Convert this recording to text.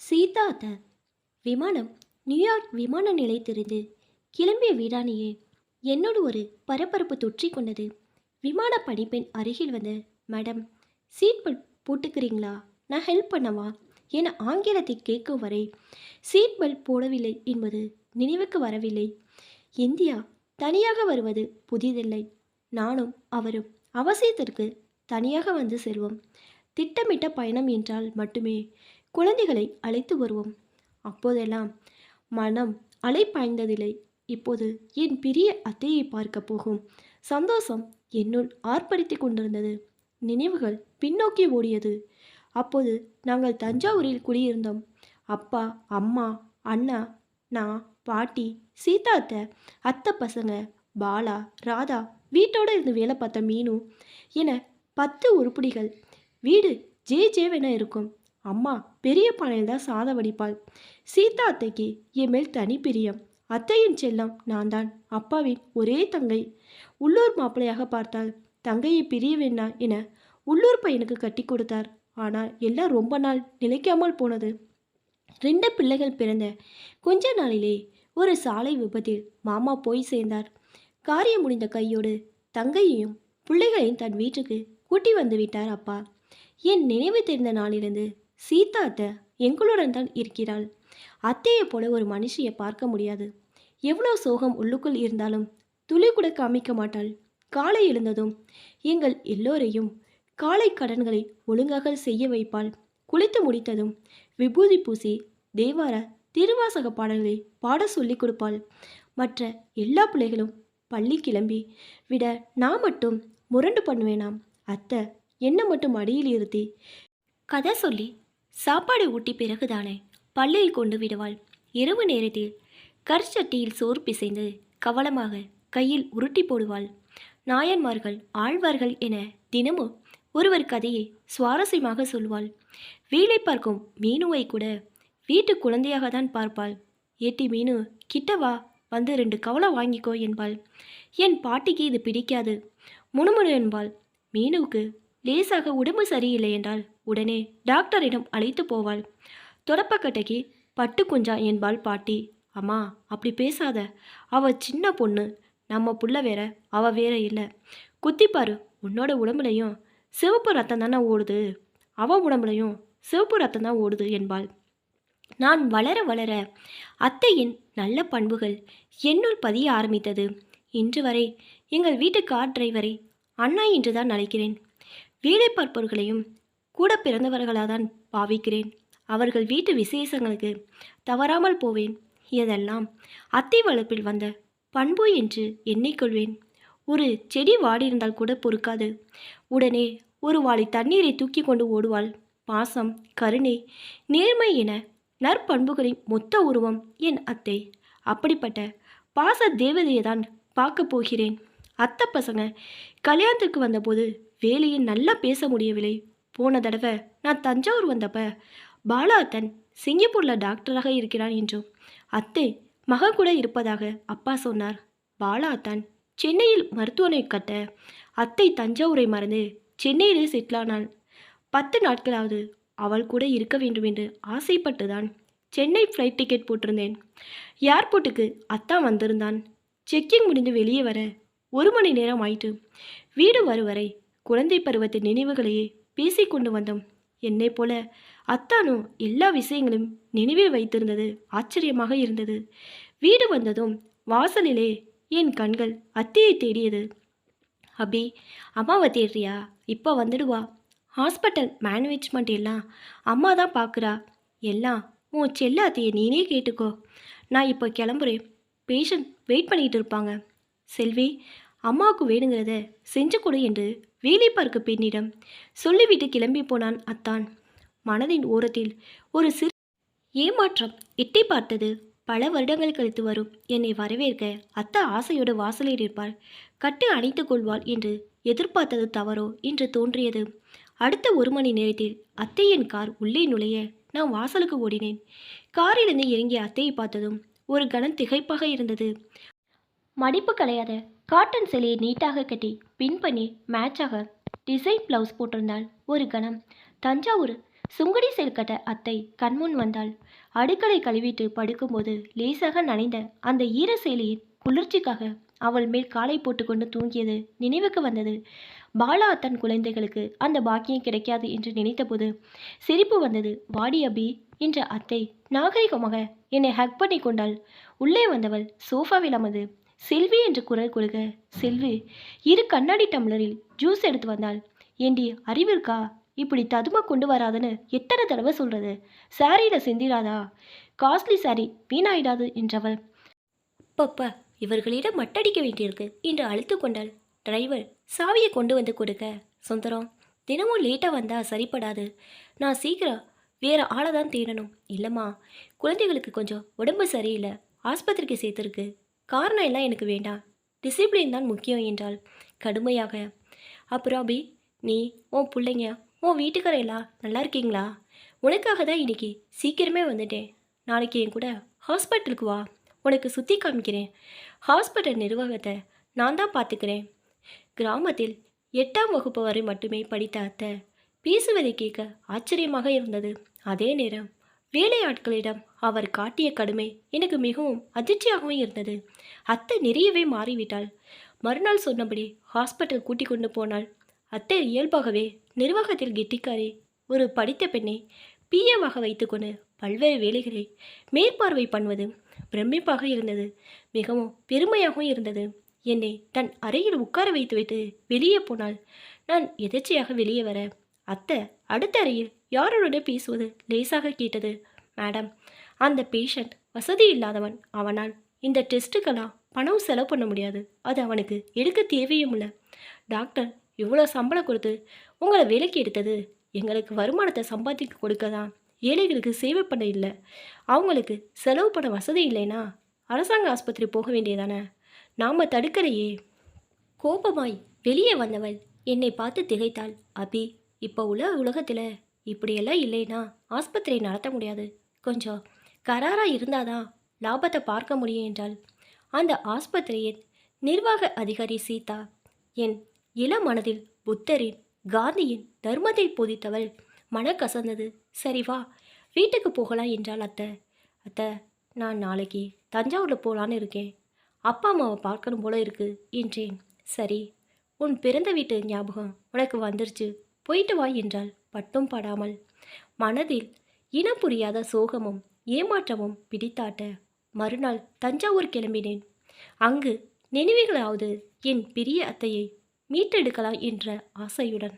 சீதா அத்த விமானம் நியூயார்க் விமான நிலையத்திலிருந்து கிளம்பிய வீடானியே என்னோடு ஒரு பரபரப்பு தொற்றிக் கொண்டது. விமான பணிப்பெண் அருகில் வந்து, மேடம், சீட் பெல்ட் போட்டுக்கிறீங்களா, நான் ஹெல்ப் பண்ணவா என ஆங்கிலத்தை கேட்கும் வரை சீட் பெல்ட் போடவில்லை என்பது நினைவுக்கு வரவில்லை. இந்தியா தனியாக வருவது புதிதில்லை. நானும் அவரும் அவசியத்திற்கு தனியாக வந்து செல்வோம். திட்டமிட்ட பயணம் என்றால் மட்டுமே குழந்தைகளை அழைத்து வருவோம். அப்போதெல்லாம் மனம் அலைப்பாய்ந்ததில்லை. இப்போது என் பெரிய அத்தையை பார்க்க போகும் சந்தோஷம் என்னுள் ஆர்ப்பரித்து கொண்டிருந்தது. நினைவுகள் பின்னோக்கி ஓடியது. அப்போது நாங்கள் தஞ்சாவூரில் குடியிருந்தோம். அப்பா, அம்மா, அண்ணா, நான், பாட்டி, சீதா அத்தை, அத்தை பசங்க, பாலா, ராதா, வீட்டோடு இருந்து வேலை பார்த்த மீனு என 10 உருப்படிகள். வீடு ஜே ஜேவென இருக்கும். அம்மா பெரிய பானையில் தான் சாதம் வடிப்பாள். சீதா அத்தைக்கு என் மேல் தனி பிரியம். அத்தையின் செல்லம் நான் தான். அப்பாவின் ஒரே தங்கை. உள்ளூர் மாப்பிள்ளையாக பார்த்தால் தங்கையை பிரிய வேண்டாம் என உள்ளூர் பையனுக்கு கட்டி கொடுத்தார். ஆனால் எல்லாம் ரொம்ப நாள் நிலைக்காமல் போனது. 2 பிள்ளைகள் பிறந்த கொஞ்ச நாளிலே ஒரு சாலை விபத்தில் மாமா போய் சேர்ந்தார். காரியம் முடிந்த கையோடு தங்கையையும் பிள்ளைகளையும் தன் வீட்டுக்கு கூட்டி வந்து விட்டார் அப்பா. என் நினைவு தெரிந்த நாளிலிருந்து சீதா அத்தை எங்களுடன் தான் இருக்கிறாள். அத்தையை போல ஒரு மனுஷியை பார்க்க முடியாது. எவ்வளோ சோகம் உள்ளுக்குள் இருந்தாலும் துளி கூட காமிக்க மாட்டாள். காலை எழுந்ததும் எங்கள் எல்லோரையும் காலை கடன்களை ஒழுங்காக செய்ய வைப்பாள். குளித்து முடித்ததும் விபூதி பூசி தேவார திருவாசக பாடல்களை பாட சொல்லி கொடுப்பாள். மற்ற எல்லா பிள்ளைகளும் பள்ளி கிளம்பி விட நான் மட்டும் முரண்டு பண்ணுவேனாம். அத்தை என்னை மட்டும் அடியில் இருத்தி கதை சொல்லி சாப்பாடு ஊட்டி பிறகுதானே பள்ளியில் கொண்டு விடுவாள். இரவு நேரத்தில் கற்சட்டியில் சோறு பிசைந்து கவலமாக கையில் உருட்டி போடுவாள். நாயன்மார்கள் ஆழ்வார்கள் என தினமும் ஒருவர் கதையை சுவாரஸ்யமாக சொல்வாள். வேலை பார்க்கும் மீனுவை கூட வீட்டு குழந்தையாக தான் பார்ப்பாள். ஏட்டி மீனு, கிட்டவா, வந்து 2 கவலை வாங்கிக்கோ என்பாள். என் பாட்டிக்கு இது பிடிக்காது. முணுமுணு என்பாள். மீனுவுக்கு லேசாக உடம்பு சரியில்லை என்றால் உடனே டாக்டரிடம் அழைத்து போவாள். தொடப்பக்கட்டைக்கு பட்டு குஞ்சா என்பாள் பாட்டி. அம்மா, அப்படி பேசாத, அவ சின்ன பொண்ணு, நம்ம புள்ள வேற, அவ வேற இல்லை. குத்திப்பாரு, உன்னோட உடம்புலையும் சிவப்பு ரத்தம் தானே ஓடுது, அவ உடம்புலையும் சிவப்பு ரத்தம் தான் ஓடுது என்பாள். நான் வளர வளர அத்தையின் நல்ல பண்புகள் என்னுள் பதிய ஆரம்பித்தது. இன்று வரை எங்கள் வீட்டு கார் டிரைவரை அண்ணா என்று தான் அழைக்கிறேன். வேலை பார்ப்பவர்களையும் கூட பிறந்தவர்களாதான் பாவிக்கிறேன். அவர்கள் வீட்டு விசேஷங்களுக்கு தவறாமல் போவேன். இதெல்லாம் அத்தை வளர்ப்பில் வந்த பண்பு என்று எண்ணிக்கொள்வேன். ஒரு செடி வாடியிருந்தால் கூட பொறுக்காது. உடனே ஒரு வாளி தண்ணீரை தூக்கி கொண்டு ஓடுவாள். பாசம், கருணை, நேர்மை என நற்பண்புகளின் மொத்த உருவம் என் அத்தை. அப்படிப்பட்ட பாச தேவதையை தான் பார்க்க போகிறேன். அத்தை பசங்க கல்யாணத்துக்கு வந்தபோது வேலையை நல்லா பேச முடியவில்லை. போன தடவை நான் தஞ்சாவூர் வந்தப்ப பாலா அத்தன் சிங்கப்பூரில் டாக்டராக இருக்கிறான் என்றும் அத்தை மக கூட இருப்பதாக அப்பா சொன்னார். பாலா அத்தான் சென்னையில் மருத்துவமனை கட்ட அத்தை தஞ்சாவூரை மறந்து சென்னையிலே செட்டிலானாள். 10 நாட்களாவது அவள் கூட இருக்க வேண்டும் என்று ஆசைப்பட்டுதான் சென்னை ஃப்ளைட் டிக்கெட் போட்டிருந்தேன். ஏர்போர்ட்டுக்கு அத்தான் வந்திருந்தான். செக்கிங் முடிந்து வெளியே வர 1 மணி நேரம் ஆயிட்டு. வீடு வரும் வரை குழந்தை பருவத்தின் நினைவுகளையே பேசிக்கொண்டு வந்தோம். என்னை போல அத்தானும் எல்லா விஷயங்களும் நினைவில் வைத்திருந்தது ஆச்சரியமாக இருந்தது. வீடு வந்ததும் வாசலிலே என் கண்கள் அத்தையை தேடியது. அபி, அம்மாவை தேடுறியா? இப்போ வந்துடுவா. ஹாஸ்பிட்டல் மேனேஜ்மெண்ட் எல்லாம் அம்மா தான் பார்க்குறா. எல்லாம் உன் செல்ல அத்தையை நீனே கேட்டுக்கோ. நான் இப்போ கிளம்புறேன். பேஷண்ட் வெயிட் பண்ணிகிட்டு இருப்பாங்க. செல்வி, அம்மாவுக்கு வேணுங்கிறத செஞ்சு கொடு என்று வேலை பார்க்க பெண்ணிடம் சொல்லிவிட்டு கிளம்பி போனான் அத்தான். மனதின் ஓரத்தில் ஒரு சிறு ஏமாற்றம் எட்டி பார்த்தது. பல வருடங்கள் கழித்து வரும் என்னை வரவேற்க அத்தா ஆசையோடு வாசலில் இருப்பாள். கட்டு அணைத்து கொள்வாள் என்று எதிர்பார்த்தது தவறோ என்று தோன்றியது. அடுத்த 1 மணி நேரத்தில் அத்தையின் கார் உள்ளே நுழைய நான் வாசலுக்கு ஓடினேன். காரிலிருந்து இறங்கிய அத்தையை பார்த்ததும் ஒரு கணம் திகைப்பாக இருந்தது. மடிப்பு கலையாத காட்டன் சேலையை நீட்டாக கட்டி பின் பண்ணி மேட்சாக டிசைன் ப்ளவுஸ் போட்டிருந்தாள். ஒரு கணம் தஞ்சாவூர் சுங்குடி செல்கட்ட அத்தை கண்முன் வந்தாள். அடுக்களை கழுவிட்டு படுக்கும்போது லேசாக நனைந்த அந்த ஈர சேலையின் குளிர்ச்சிக்காக அவள் மேல் காலை போட்டுக்கொண்டு தூங்கியது நினைவுக்கு வந்தது. பாலா தன் குழந்தைகளுக்கு அந்த பாக்கியம் கிடைக்காது என்று நினைத்தபோது சிரிப்பு வந்தது. வாடி அபி என்ற அத்தை நாகரிகமாக என்னை ஹக் பண்ணி கொண்டாள். உள்ளே வந்தவள் சோஃபாவில் அமர்ந்து செல்வி என்று குரல் கொடுக்க செல்வி இரு கண்ணாடி டம்ளரில் ஜூஸ் எடுத்து வந்தாள். ஏண்டி அறிவிருக்கா? இப்படி ததுமா கொண்டு வராதுன்னு எத்தனை தடவை சொல்றது? சாரியில் சிந்திராதா? காஸ்ட்லி சாரி வீணாயிடாது என்றவள். பப்பா இவர்களிடம் மட்டடிக்க வேண்டியிருக்கு என்று அழுத்து கொண்டாள். டிரைவர் சாவியை கொண்டு வந்து கொடுக்க சுந்தரம் தினமும் லேட்டாக வந்தால் சரிப்படாது. நான் சீக்கிரம் வேற ஆளை தான் தேடணும். இல்லைம்மா, குழந்தைகளுக்கு கொஞ்சம் உடம்பு சரியில்லை, ஆஸ்பத்திரிக்கு சேர்த்துருக்கு. காரணம் எல்லாம் எனக்கு வேண்டாம், டிசிப்ளின் தான் முக்கியம் என்றாள் கடுமையாக. அப்புறம் அபி, நீ உன் பிள்ளைங்க உன் வீட்டுக்காரெல்லாம் நல்லா இருக்கீங்களா? உனக்காக தான் இன்னைக்கு சீக்கிரமே வந்துட்டேன். நாளைக்கு என் கூட ஹாஸ்பிட்டலுக்கு வா, உனக்கு சுற்றி காமிக்கிறேன். ஹாஸ்பிட்டல் நிர்வாகத்தை நான் தான் பார்த்துக்கிறேன். கிராமத்தில் 8ஆம் வகுப்பு வரை மட்டுமே படித்த அத்தை பேசுவதை கேட்க ஆச்சரியமாக இருந்தது. அதே நேரம் வேலையாட்களிடம் அவர் காட்டிய கடுமை எனக்கு மிகவும் அதிர்ச்சியாகவும் இருந்தது. அத்தை நிறையவே மாறிவிட்டாள். மறுநாள் சொன்னபடி ஹாஸ்பிட்டல் கூட்டி கொண்டு போனாள். அத்தை இயல்பாகவே நிர்வாகத்தில் கெட்டிக்காரி. ஒரு படித்த பெண்ணை பிஏவாக வைத்துக்கொண்டு பல்வேறு வேலைகளை மேற்பார்வை பண்ணுவது பிரமிப்பாக இருந்தது. மிகவும் பெருமையாகவும் இருந்தது. என்னை தன் அறையில் உட்கார வைத்துவிட்டு வெளியே போனாள். நான் எதர்ச்சியாக வெளியே வர அத்தை அடுத்த அறையில் யாருடன் பேசுவது லேசாக கேட்டது. மேடம், அந்த பேஷண்ட் வசதி இல்லாதவன். அவனால் இந்த டெஸ்ட்டுக்கெல்லாம் பணம் செலவு பண்ண முடியாது. அது அவனுக்கு எடுக்க தேவையும் இல்லை. டாக்டர் இவ்வளோ சம்பளம் கொடுத்து உங்களை வேலைக்கு எடுத்தது எங்களுக்கு வருமானத்தை சம்பாதிக்க கொடுக்க தான். ஏழைகளுக்கு சேவை பண்ண இல்லை. அவங்களுக்கு செலவு பண்ண வசதி இல்லைன்னா அரசாங்க ஆஸ்பத்திரி போக வேண்டியதானே? நாம் தடுக்கலையே. கோபமாய் வெளியே வந்தவள் என்னை பார்த்து திகைத்தாள். அபி, இப்போ உலகத்தில் இப்படியெல்லாம் இல்லைன்னா ஆஸ்பத்திரி நடத்த முடியாது. கொஞ்சம் கராராக இருந்தாதான் லாபத்தை பார்க்க முடியும் என்றாள். அந்த ஆஸ்பத்திரியின் நிர்வாக அதிகாரி சீதா. என் இள மனதில் புத்தரின் காந்தியின் தர்மத்தை போதித்தவள். மனக்கசந்தது. சரி வா, வீட்டுக்கு போகலாம் என்றாள் அத்தை. அத்தை, நான் நாளைக்கு தஞ்சாவூரில் போகலான்னு இருக்கேன். அப்பா அம்மாவை பார்க்கணும் போல இருக்கு என்றேன். சரி, உன் பிறந்த வீட்டு ஞாபகம் உனக்கு வந்துருச்சு, போயிட்டு வா என்றாள் பட்டும் படாமல். மனதில் இனம் புரியாத சோகமும் ஏமாற்றமும் பிடித்தாட்ட மறுநாள் தஞ்சாவூர் கிளம்பினேன். அங்கு நினைவுகளாவது என் பெரிய அத்தையை மீட்டெடுக்கலாம் என்ற ஆசையுடன்.